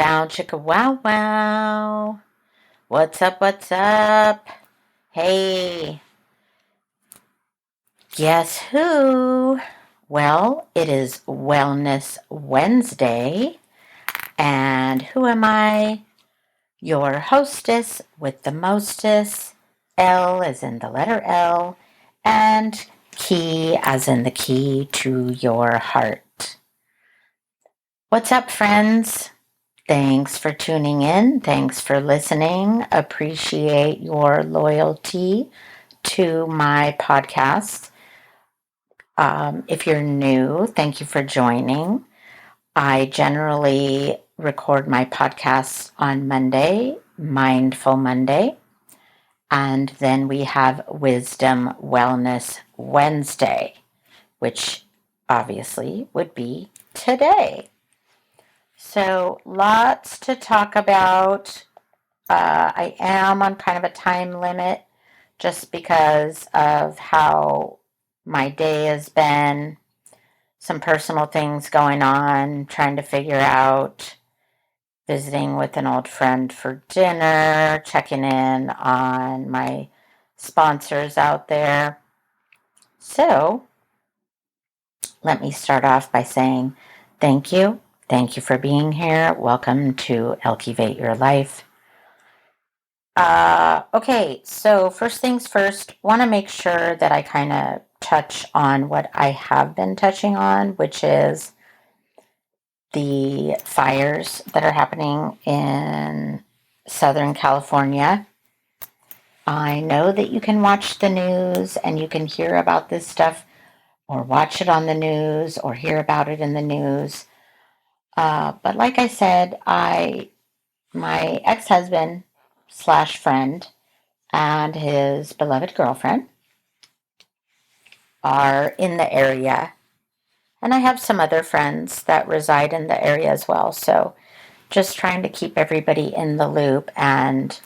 Bow chicka wow wow. What's up? What's up? Hey, guess who? Well, it is Wellness Wednesday. And who am I? Your hostess with the mostest. L as in the letter L. And key as in the key to your heart. What's up, friends? Thanks for tuning in. Thanks for listening. Appreciate your loyalty to my podcast. If you're new, thank you for joining. I generally record my podcasts on Monday, Mindful Monday, and then we have Wisdom Wellness Wednesday, which obviously would be today. So, lots to talk about. I am on kind of a time limit just because of how my day has been. Some personal things going on, trying to figure out, visiting with an old friend for dinner, checking in on my sponsors out there. So, let me start off by saying thank you. Thank you for being here. Welcome to Cultivate Your Life. Okay, so first things first, want to make sure that I kind of touch on what I have been touching on, which is the fires that are happening in Southern California. I know that you can watch the news and you can hear about this stuff or watch it on the news or hear about it in the news. But like I said, my ex-husband slash friend and his beloved girlfriend are in the area. And I have some other friends that reside in the area as well. So just trying to keep everybody in the loop. And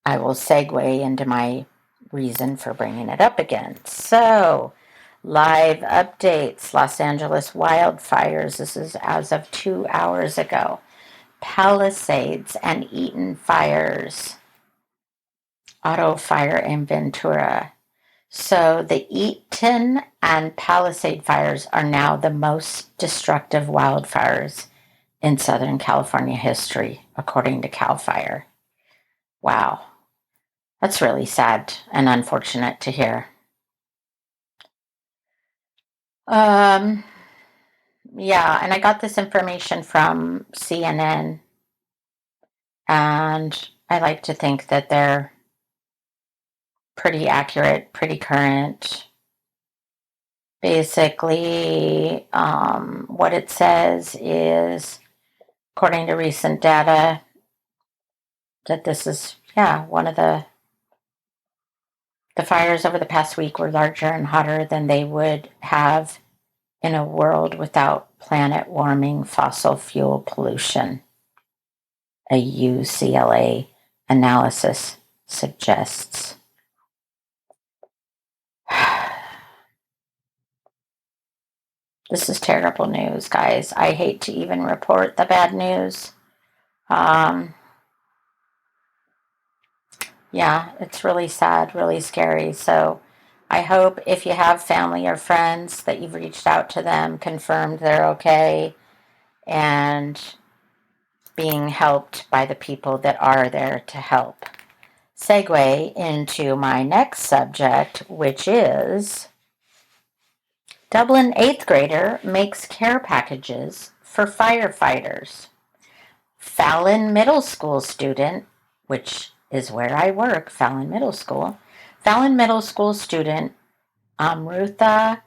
I will segue into my reason for bringing it up again. So, live updates, Los Angeles wildfires. This is as of 2 hours ago. Palisades and Eaton fires. Auto fire in Ventura. So the Eaton and Palisade fires are now the most destructive wildfires in Southern California history, according to CAL FIRE. Wow. That's really sad and unfortunate to hear. Um, yeah, and I got this information from CNN, and I like to think that they're pretty accurate, pretty current. Basically, what it says is, according to recent data, that this is, one of the fires over the past week were larger and hotter than they would have in a world without planet warming fossil fuel pollution. A UCLA analysis suggests. This is terrible news, guys. I hate to even report the bad news. Yeah, it's really sad, really scary. So I hope if you have family or friends that you've reached out to them, confirmed they're okay, and being helped by the people that are there to help. Segue into my next subject, which is Dublin 8th grader makes care packages for firefighters. Fallon Middle School student, which is where I work, Fallon Middle School student Amrutha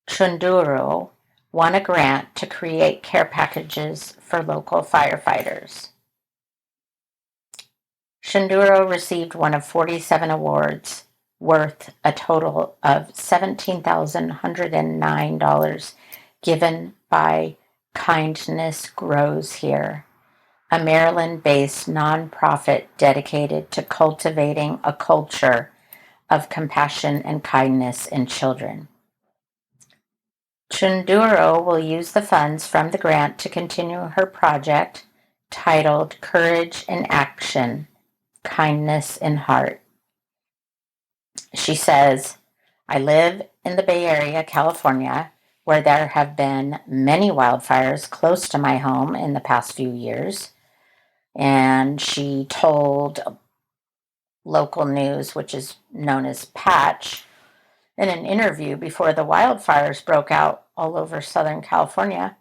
Chunduru won a grant to create care packages for local firefighters. Chunduru received one of 47 awards worth a total of $17,109 given by Kindness Grows Here, a Maryland-based nonprofit dedicated to cultivating a culture of compassion and kindness in children. Chunduru will use the funds from the grant to continue her project titled Courage in Action, Kindness in Heart. She says, I live in the Bay Area, California, where there have been many wildfires close to my home in the past few years. And she told local news, which is known as Patch, in an interview before the wildfires broke out all over Southern California.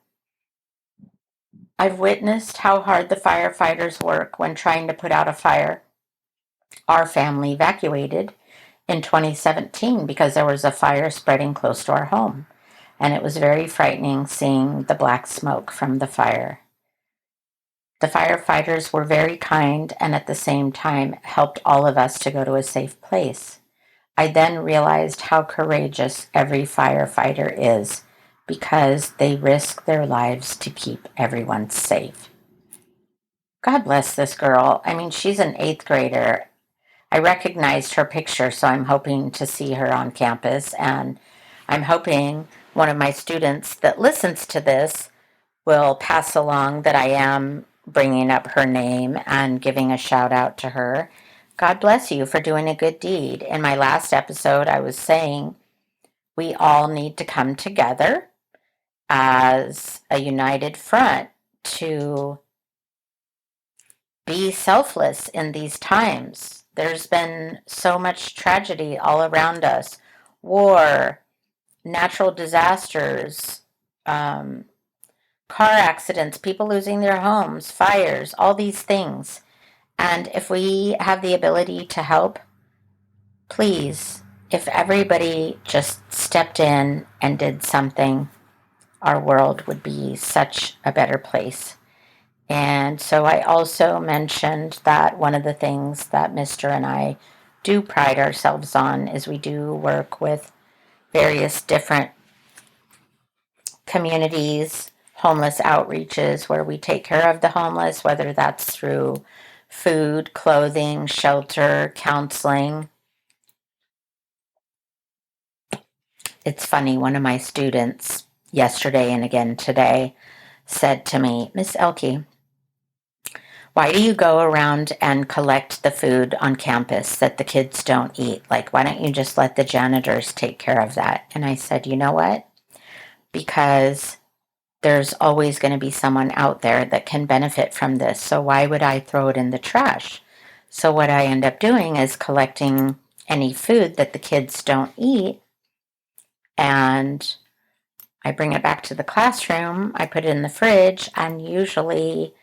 I've witnessed how hard the firefighters work when trying to put out a fire. Our family evacuated in 2017 because there was a fire spreading close to our home, and it was very frightening seeing the black smoke from the fire. The firefighters were very kind and at the same time helped all of us to go to a safe place. I then realized how courageous every firefighter is because they risk their lives to keep everyone safe. God bless this girl. I mean, she's an eighth grader. I recognized her picture, so I'm hoping to see her on campus. And I'm hoping one of my students that listens to this will pass along that I am bringing up her name and giving a shout out to her. God bless you for doing a good deed. In my last episode, I was saying we all need to come together as a united front to be selfless in these times. There's been so much tragedy all around us: war, natural disasters, car accidents, people losing their homes, fires, all these things. And if we have the ability to help, please, if everybody just stepped in and did something, our world would be such a better place. And so I also mentioned that one of the things that Mr. and I do pride ourselves on is we do work with various different communities, homeless outreaches, where we take care of the homeless, whether that's through food, clothing, shelter, counseling. It's funny, one of my students yesterday and again today said to me, Miss Elke, why do you go around and collect the food on campus that the kids don't eat? Like, why don't you just let the janitors take care of that? And I said, you know what? Because there's always going to be someone out there that can benefit from this. So why would I throw it in the trash? So what I end up doing is collecting any food that the kids don't eat, and I bring it back to the classroom. I put it in the fridge, and usually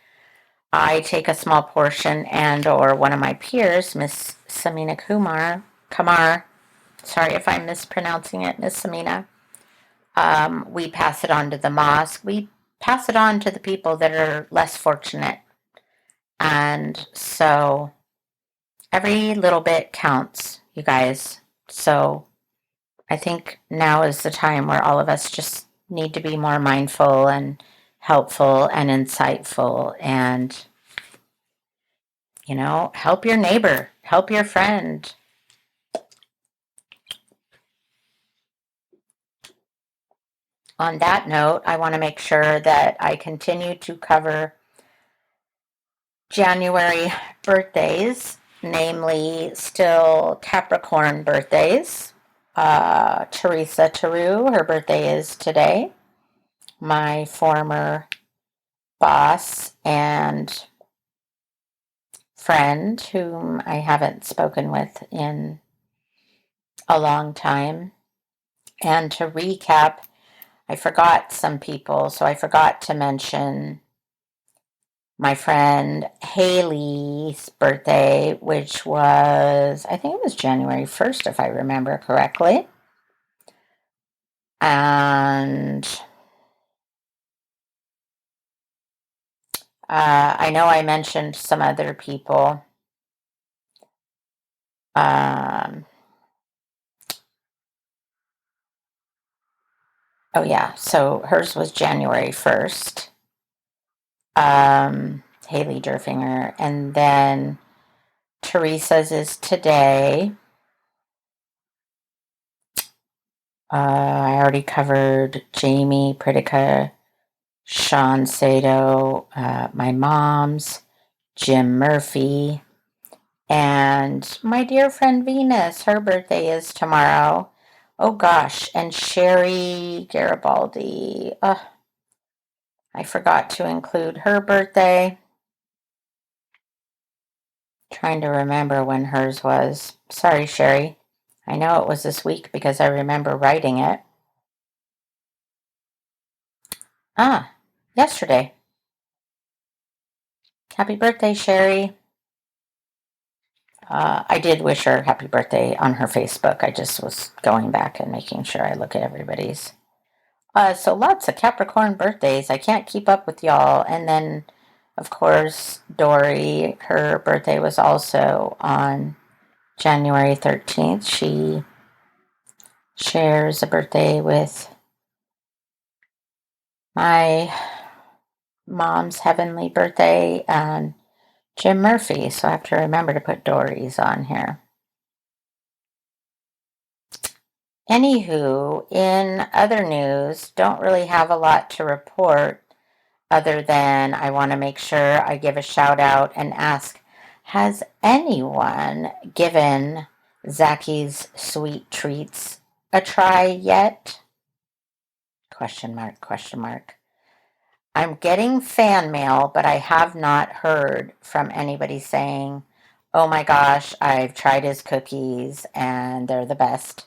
I take a small portion, and or one of my peers, Miss Samina Kamar, sorry if I'm mispronouncing it, Miss Samina, we pass it on to the mosque. We pass it on to the people that are less fortunate. And so every little bit counts, you guys. So I think now is the time where all of us just need to be more mindful and helpful and insightful and, help your neighbor, help your friend. On that note, I want to make sure that I continue to cover January birthdays, namely still Capricorn birthdays. Teresa Taru, her birthday is today. My former boss and friend, whom I haven't spoken with in a long time. And to recap, I forgot some people, so I forgot to mention my friend Haley's birthday, which was, I think it was January 1st, if I remember correctly. And I know I mentioned some other people. Oh, yeah, so hers was January 1st. Haley Durfinger. And then Teresa's is today. I already covered Jamie Pritica. Sean Sato, my mom's, Jim Murphy, and my dear friend Venus. Her birthday is tomorrow. Oh gosh, and Sherry Garibaldi. I forgot to include her birthday. Trying to remember when hers was. Sorry, Sherry. I know it was this week because I remember writing it. Yesterday. Happy birthday, Sherry. I did wish her happy birthday on her Facebook. I just was going back and making sure I look at everybody's. So lots of Capricorn birthdays. I can't keep up with y'all. And then, of course, Dory, her birthday was also on January 13th. She shares a birthday with my mom's heavenly birthday and Jim Murphy. So I have to remember to put Dory's on here. Anywho, in other news, don't really have a lot to report other than I want to make sure I give a shout out and ask, has anyone given Zacky's Sweet Treats a try yet? Question mark, question mark. I'm getting fan mail, but I have not heard from anybody saying, oh my gosh, I've tried his cookies and they're the best.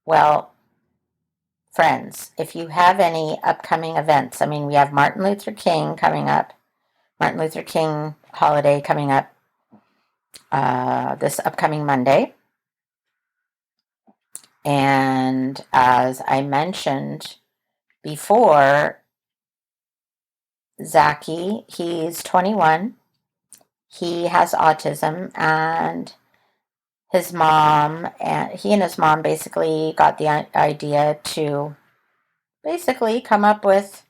Well, friends, if you have any upcoming events, I mean, we have Martin Luther King coming up, Martin Luther King holiday coming up this upcoming Monday. And as I mentioned before, Zachy, he's 21. He has autism, and his mom, and he and his mom basically got the idea to basically come up with,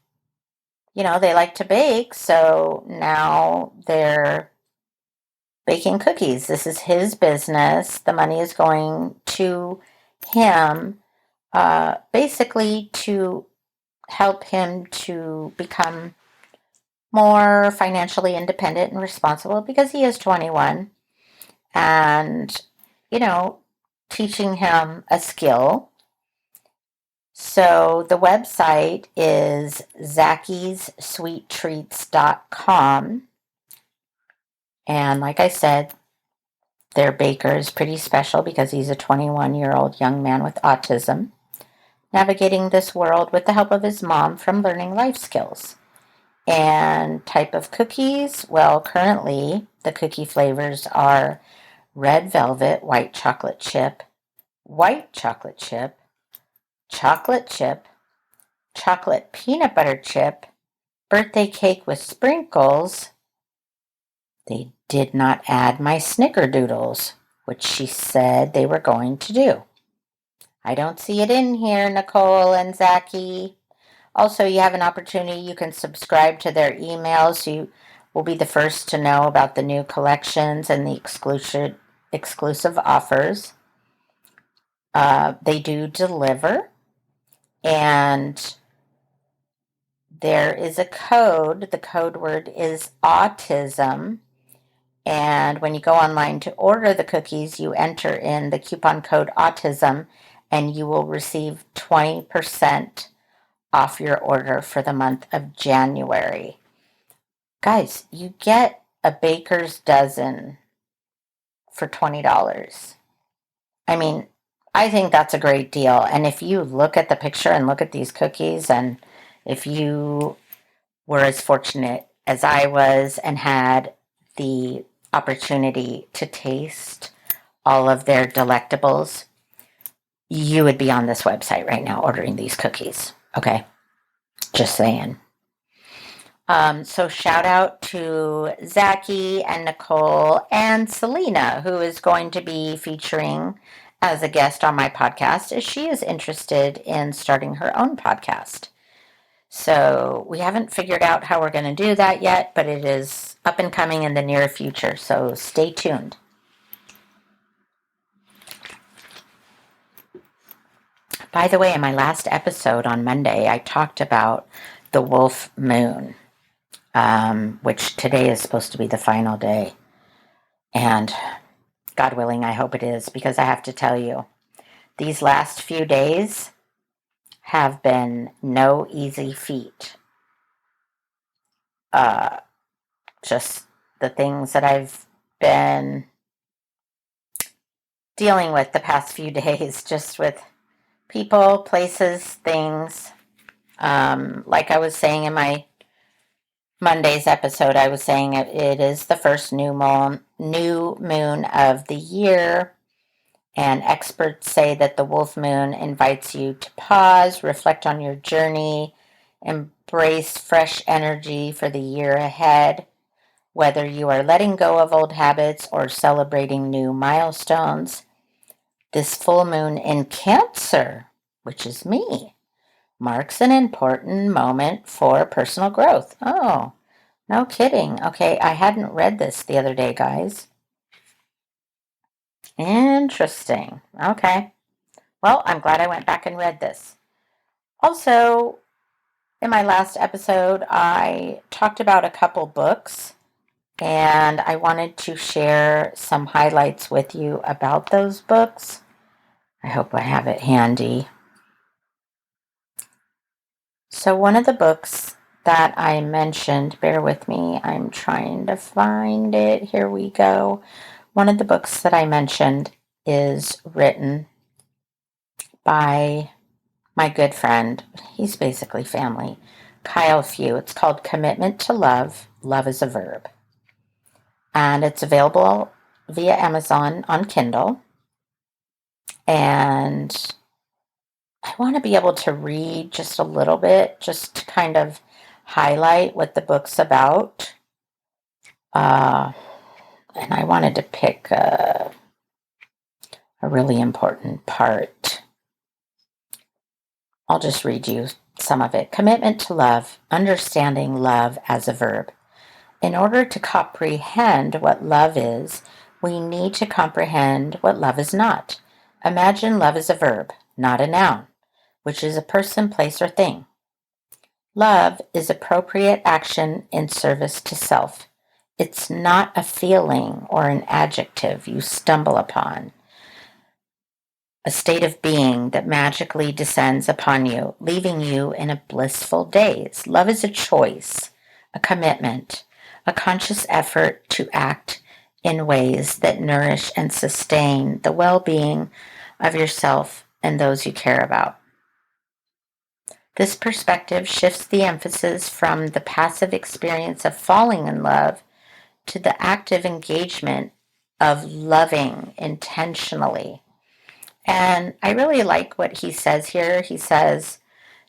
they like to bake, so now they're baking cookies. This is his business. The money is going to him, basically to help him to become more financially independent and responsible because he is 21, and, teaching him a skill. So the website is zackysweettreats.com. And like I said, their baker is pretty special because he's a 21-year-old young man with autism, navigating this world with the help of his mom from learning life skills. And type of cookies, well, currently the cookie flavors are red velvet, white chocolate chip, chocolate chip, chocolate peanut butter chip, birthday cake with sprinkles. They did not add my snickerdoodles, which she said they were going to do. I don't see it in here, Nicole and Zachy. Also, you have an opportunity. You can subscribe to their emails. You will be the first to know about the new collections and the exclusive offers. They do deliver. And there is a code. The code word is autism. And when you go online to order the cookies, you enter in the coupon code autism and you will receive 20% off your order for the month of January. Guys, you get a baker's dozen for $20. I mean, I think that's a great deal. And if you look at the picture and look at these cookies, and if you were as fortunate as I was and had the opportunity to taste all of their delectables, you would be on this website right now ordering these cookies. Okay? Just saying. So shout out to Zachy and Nicole and Selena, who is going to be featuring as a guest on my podcast, as she is interested in starting her own podcast. So we haven't figured out how we're going to do that yet, but it is up and coming in the near future. So stay tuned. By the way, in my last episode on Monday, I talked about the the wolf moon, which today is supposed to be the final day. And God willing, I hope it is, because I have to tell you, these last few days have been no easy feat. Just the things that I've been dealing with the past few days, just with people, places, things. Like I was saying in my Monday's episode, I was saying it is the first new moon of the year, and experts say that the wolf moon invites you to pause, reflect on your journey, embrace fresh energy for the year ahead. Whether you are letting go of old habits or celebrating new milestones, this full moon in Cancer, which is me, marks an important moment for personal growth. Oh, no kidding. Okay, I hadn't read this the other day, guys. Interesting. Okay. Well, I'm glad I went back and read this. Also, in my last episode, I talked about a couple books, and I wanted to share some highlights with you about those books. I hope I have it handy. So one of the books that I mentioned, bear with me, I'm trying to find it. Here we go. One of the books that I mentioned is written by my good friend, he's basically family, Kyle Few. It's called Commitment to Love, Love is a Verb. And it's available via Amazon on Kindle. And I want to be able to read just a little bit, just to kind of highlight what the book's about. And I wanted to pick a really important part. I'll just read you some of it. Commitment to love, understanding love as a verb. In order to comprehend what love is, we need to comprehend what love is not. Imagine love is a verb, not a noun, which is a person, place, or thing. Love is appropriate action in service to self. It's not a feeling or an adjective you stumble upon, a state of being that magically descends upon you, leaving you in a blissful daze. Love is a choice, a commitment, a conscious effort to act in ways that nourish and sustain the well-being of yourself and those you care about. This perspective shifts the emphasis from the passive experience of falling in love to the active engagement of loving intentionally. And I really like what he says here. He says,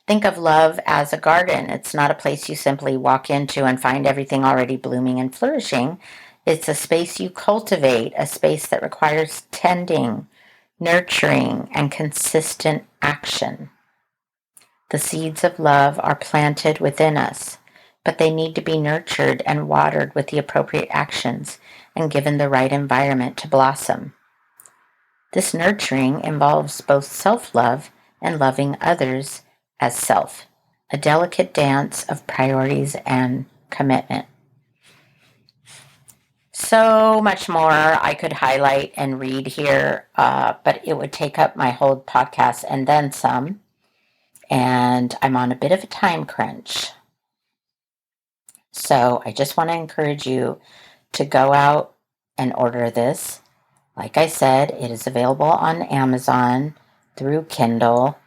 think of love as a garden. It's not a place you simply walk into and find everything already blooming and flourishing. It's a space you cultivate, a space that requires tending, nurturing, and consistent action. The seeds of love are planted within us, but they need to be nurtured and watered with the appropriate actions and given the right environment to blossom. This nurturing involves both self-love and loving others as self, a delicate dance of priorities and commitment. So much more I could highlight and read here, but it would take up my whole podcast and then some. And I'm on a bit of a time crunch. So I just want to encourage you to go out and order this. Like I said, it is available on Amazon through Kindle.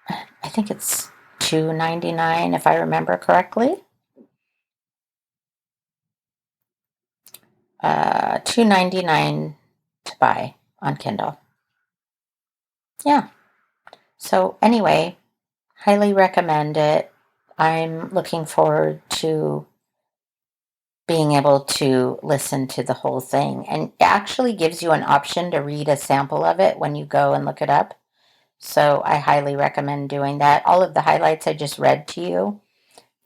I think it's $2.99 if I remember correctly. $2.99 to buy on Kindle. Yeah. So anyway, highly recommend it. I'm looking forward to being able to listen to the whole thing. And it actually gives you an option to read a sample of it when you go and look it up. So I highly recommend doing that. All of the highlights I just read to you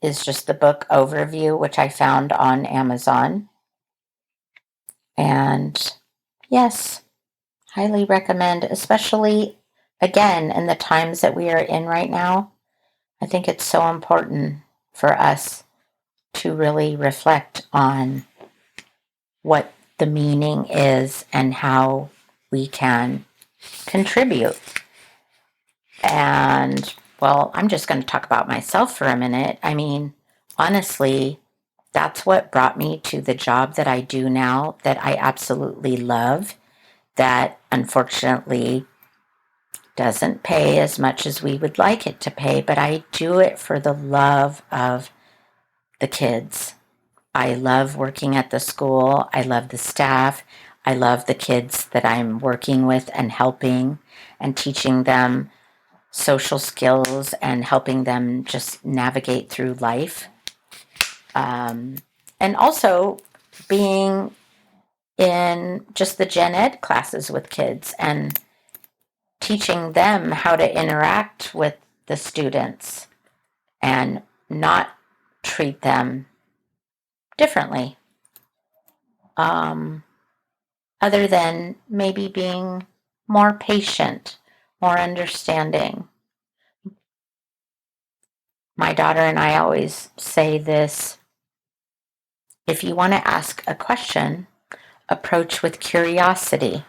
is just the book overview, which I found on Amazon. And yes, highly recommend, especially again in the times that we are in right now. I think it's so important for us to really reflect on what the meaning is and how we can contribute. And, well, I'm just going to talk about myself for a minute. I mean, honestly, that's what brought me to the job that I do now, that I absolutely love, that unfortunately doesn't pay as much as we would like it to pay, but I do it for the love of the kids. I love working at the school. I love the staff. I love the kids that I'm working with and helping and teaching them social skills and helping them just navigate through life. And also being in just the gen ed classes with kids and teaching them how to interact with the students and not treat them differently. Other than maybe being more patient, more understanding. My daughter and I always say this: if you want to ask a question, approach with curiosity.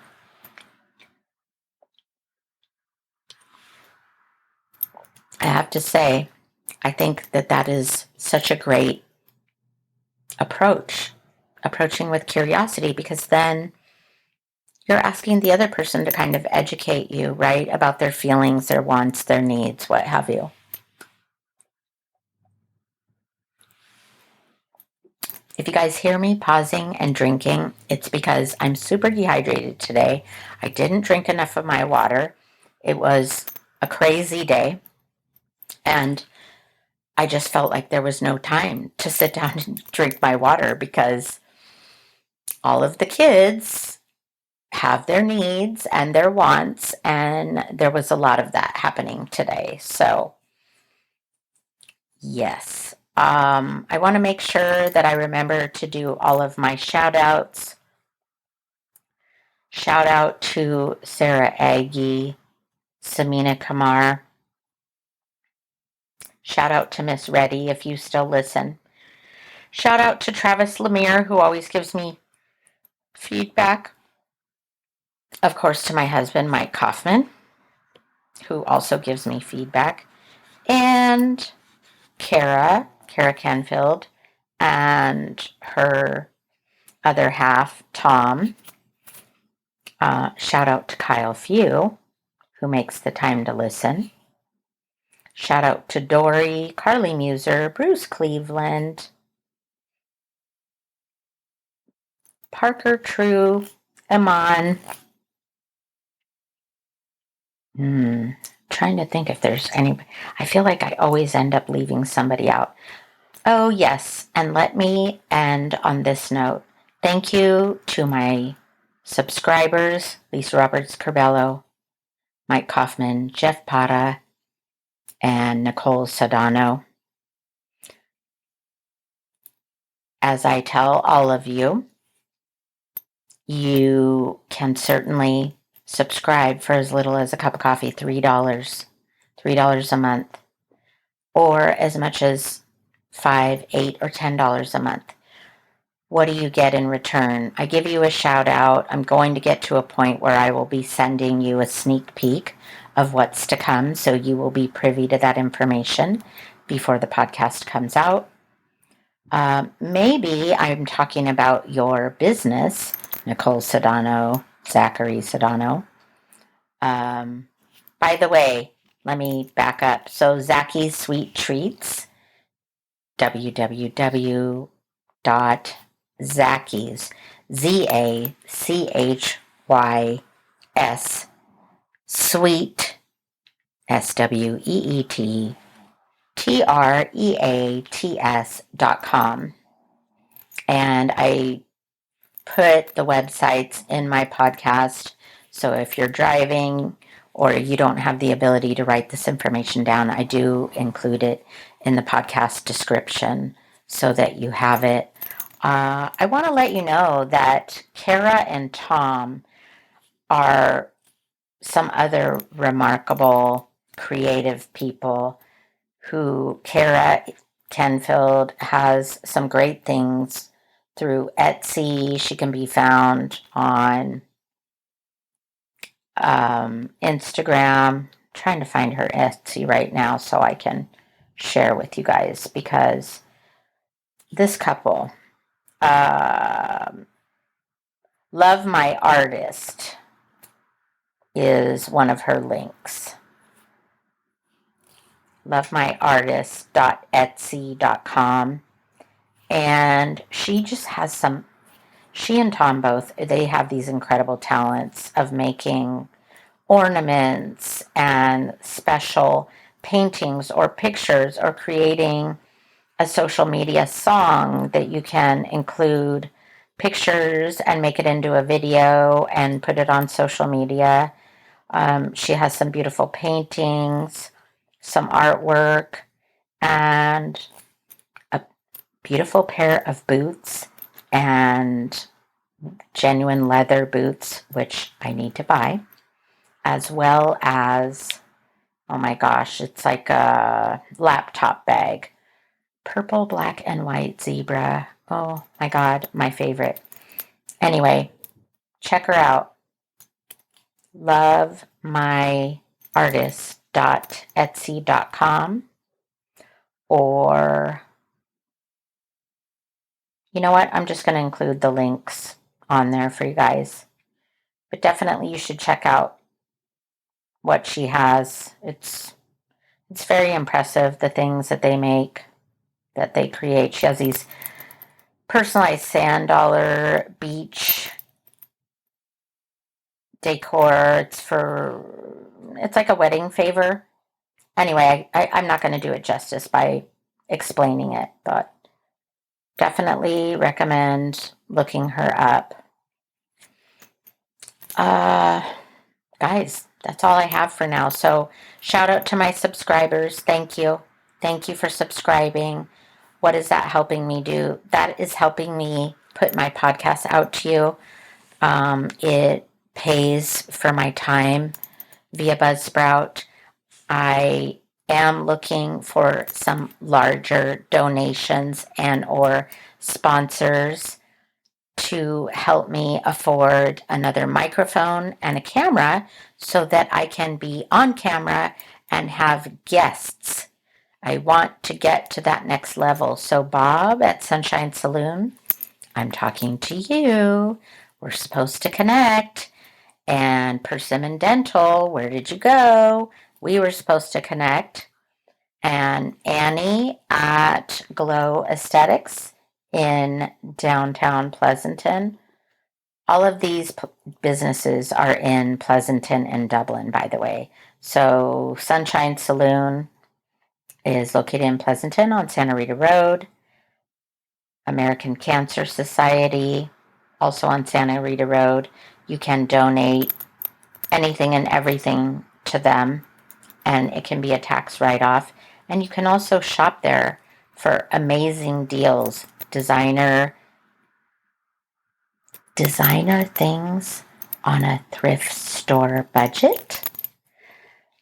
I have to say, I think that that is such a great approach, approaching with curiosity, because then you're asking the other person to kind of educate you, right, about their feelings, their wants, their needs, what have you. If you guys hear me pausing and drinking, it's because I'm super dehydrated today. I didn't drink enough of my water. It was a crazy day, and I just felt like there was no time to sit down and drink my water because all of the kids have their needs and their wants, and there was a lot of that happening today. So, yes. I want to make sure that I remember to do all of my shout outs. Shout out to Sarah Aggie, Samina Kamar. Shout out to Miss Reddy if you still listen. Shout out to Travis Lemire, who always gives me feedback. Of course, to my husband, Mike Kaufman, who also gives me feedback. And Kara Canfield, and her other half, Tom. Shout out to Kyle Few, who makes the time to listen. Shout out to Dory, Carly Muser, Bruce Cleveland, Parker True, Iman. Trying to think if there's any. I feel like I always end up leaving somebody out. Oh, yes. And let me end on this note. Thank you to my subscribers, Lisa Roberts Curbello, Mike Kaufman, Jeff Pata, and Nicole Sodano. As I tell all of you, you can certainly subscribe for as little as a cup of coffee, $3 a month, or as much as $5, $8, or $10 a month. What do you get in return? I give you a shout out. I'm going to get to a point where I will be sending you a sneak peek of what's to come, so you will be privy to that information before the podcast comes out. Maybe I'm talking about your business, Nicole Sodano, Zachary Sodano. By the way, let me back up. So Zacky's Sweet Treats, www.Zacky's, ZACHYS, Sweet, SWEETTreats.com. And I put the websites in my podcast, so if you're driving or you don't have the ability to write this information down, I do include it in the podcast description so that you have it. I want to let you know that Kara and Tom are some other remarkable creative people who Kara Kenfield has some great things through Etsy. She can be found on Instagram. I'm trying to find her Etsy right now so I can share with you guys, because this couple, Love My Artist is one of her links. lovemyartist.etsy.com. And she just has some, she and Tom both, they have these incredible talents of making ornaments and special paintings or pictures, or creating a social media song that you can include pictures and make it into a video and put it on social media. She has some beautiful paintings, some artwork, and a beautiful pair of boots, and genuine leather boots, which I need to buy, as well as, oh my gosh, it's like a laptop bag. Purple, black, and white zebra. Oh my God, my favorite. Anyway, check her out. lovemyartist.etsy.com. Or, you know what? I'm just going to include the links on there for you guys. But definitely you should check out what she has. It's very impressive, the things that they make, that they create. She has these personalized sand dollar beach decor. It's like a wedding favor. Anyway, I'm not going to do it justice by explaining it, but definitely recommend looking her up. Guys, that's all I have for now. So shout out to my subscribers. Thank you. Thank you for subscribing. What is that helping me do? That is helping me put my podcast out to you. It pays for my time via Buzzsprout. I am looking for some larger donations and or sponsors to help me afford another microphone and a camera so that I can be on camera and have guests. I want to get to that next level. So Bob at Sunshine Saloon, I'm talking to you. We're supposed to connect. And Persimmon Dental, where did you go? We were supposed to connect. And Annie at Glow Aesthetics in downtown Pleasanton. All of these businesses are in Pleasanton and Dublin, by the way. So Sunshine Saloon is located in Pleasanton on Santa Rita Road. American Cancer Society, also on Santa Rita Road. You can donate anything and everything to them, and it can be a tax write-off. And you can also shop there for amazing deals, designer things on a thrift store budget.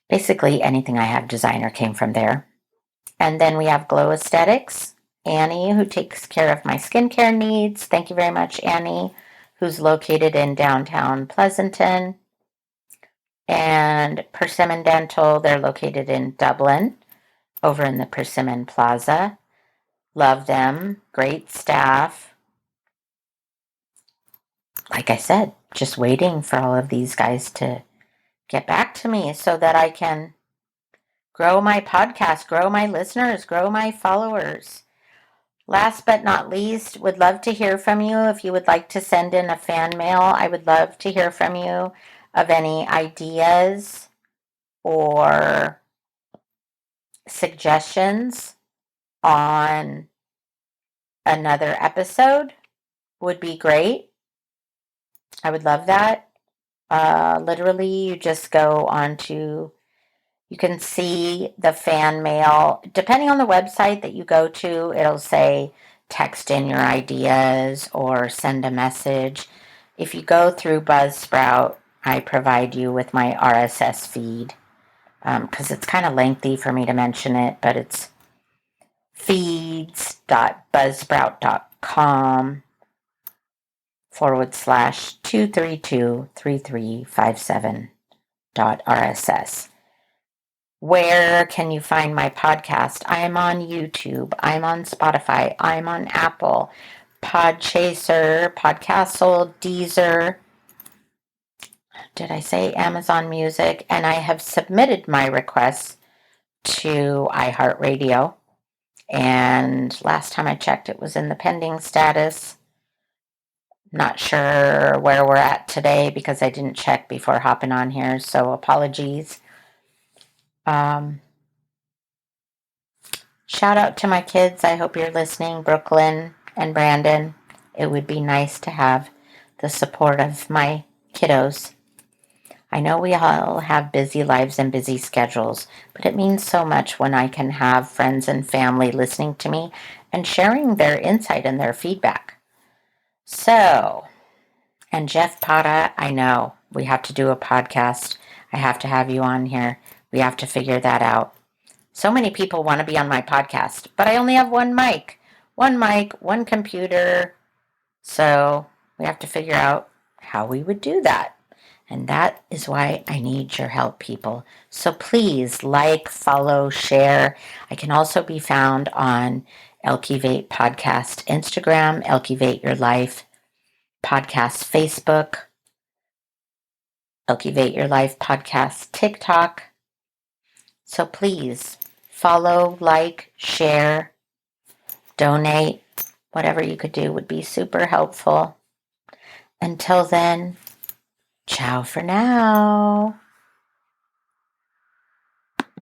Basically anything I have designer came from there. And then we have Glow Aesthetics, Annie, who takes care of my skincare needs. Thank you very much, Annie, who's located in downtown Pleasanton. And Persimmon Dental, they're located in Dublin, over in the Persimmon Plaza. Love them. Great staff. Like I said, just waiting for all of these guys to get back to me so that I can grow my podcast, grow my listeners, grow my followers. Last but not least, would love to hear from you. If you would like to send in a fan mail, I would love to hear from you of any ideas or suggestions on another episode. Would be great. I would love that. Literally, you just go on to, you can see the fan mail. Depending on the website that you go to, it'll say text in your ideas or send a message. If you go through Buzzsprout, I provide you with my RSS feed, because it's kind of lengthy for me to mention it, but it's feed feeds.buzzsprout.com/2323357.rss. Where can you find my podcast? I am on YouTube. I'm on Spotify. I'm on Apple, Podchaser, Podcastle, Deezer. Did I say Amazon Music? And I have submitted my requests to iHeartRadio. And last time I checked, it was in the pending status. Not sure where we're at today because I didn't check before hopping on here, so apologies. Shout out to my kids. I hope you're listening, Brooklyn and Brandon. It would be nice to have the support of my kiddos. I know we all have busy lives and busy schedules, but it means so much when I can have friends and family listening to me and sharing their insight and their feedback. So, and Jeff Pata, I know we have to do a podcast. I have to have you on here. We have to figure that out. So many people want to be on my podcast, but I only have one mic, one computer. So we have to figure out how we would do that. And that is why I need your help, people. So please like, follow, share. I can also be found on Cultivate Podcast Instagram, Cultivate Your Life Podcast Facebook, Cultivate Your Life Podcast TikTok. So please follow, like, share, donate. Whatever you could do would be super helpful. Until then, ciao for now.